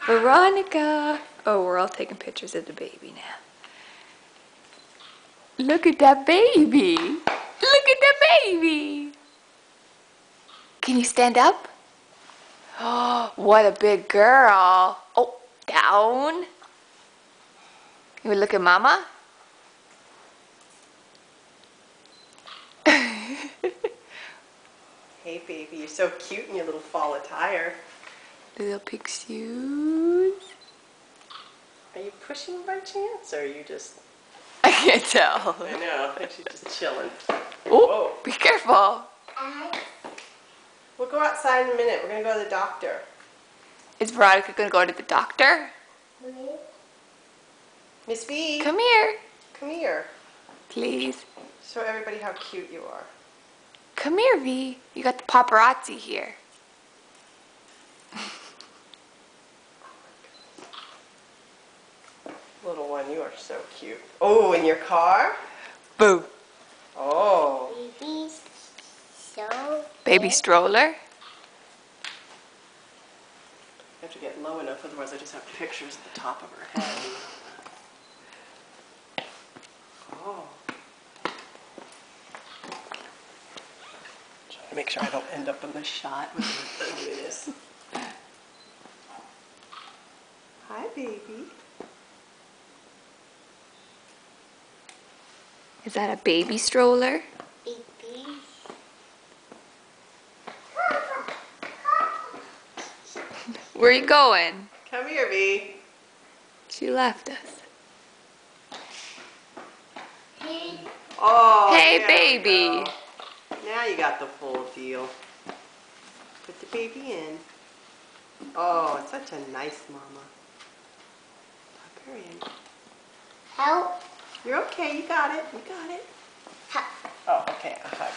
Veronica. Oh, we're all taking pictures of the baby now. Look at that baby. Look at that baby. Can you stand up? Oh, what a big girl. Oh, down. You would look at mama? Hey baby, you're so cute in your little fall attire. Little pink shoes. Are you pushing by chance, or are you just... I can't tell. I know, I think she's just chilling. Oh, be careful. We'll go outside in a minute. We're going to go to the doctor. Is Veronica going to go to the doctor? Miss V, Come here. come here. Please. Show everybody how cute you are. Come here, V. You got the paparazzi here. Little one, you are so cute. Oh, in your car? Boo. Oh. Baby stroller. You have to get low enough, otherwise I just have pictures at the top of her head. Oh. Trying to make sure I don't end up in the shot with the ugliness. Hi, baby. Is that a baby stroller? Where are you going? Come here, V. She left us. Oh, Hey, there we baby. go. Now you got the full deal. Put the baby in. Oh, it's such a nice mama. Tuck her in. Help. You're okay. You got it. You got it. Oh, okay. A hug.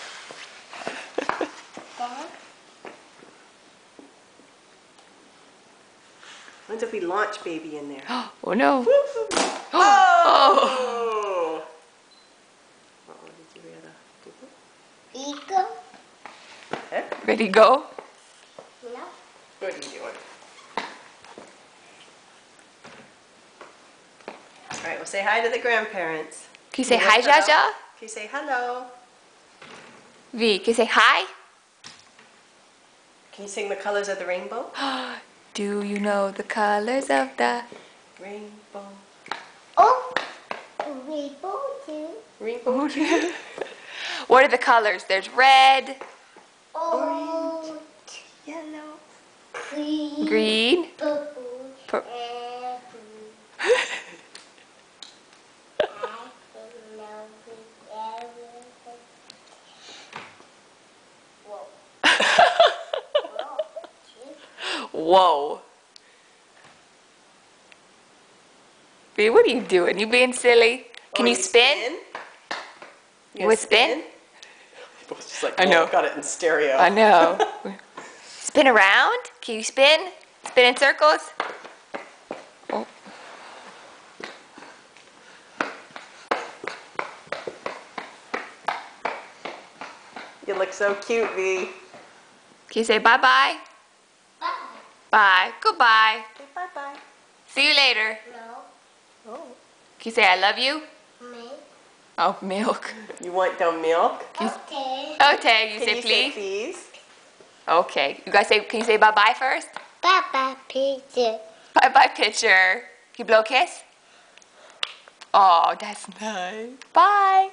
What if we launch baby in there? Oh no. Oh! Oh, did you hear that? Ego. Eh? Ready, go? No. What are you doing? All right, we'll say hi to the grandparents. Can you say Can hi, you hello? Jaja? Can you say hello? V, can you say hi? Can you sing the colors of the rainbow? Do you know the colors of the Rainbow. Oh. Rainbow too. Rainbow. What are the colors? There's red, Orange. Yellow. Green. green, Purple. Pur- And blue. Whoa. V, what are you doing? You being silly? Can you spin? You would spin? It was just like, I know. whoa, got it in stereo. I know. Spin around? Can you spin? Spin in circles? Oh. You look so cute, V. Can you say bye-bye? Bye. Bye. Goodbye. Okay, bye-bye. See you later. No. Oh. Can you say I love you? Me. Oh, milk. You want the milk? Okay. Okay, you Can say you please? say please? Okay. You guys say, can you say bye-bye first? Bye-bye, pizza. Bye-bye, picture. Can you blow a kiss? Oh, that's nice. Bye.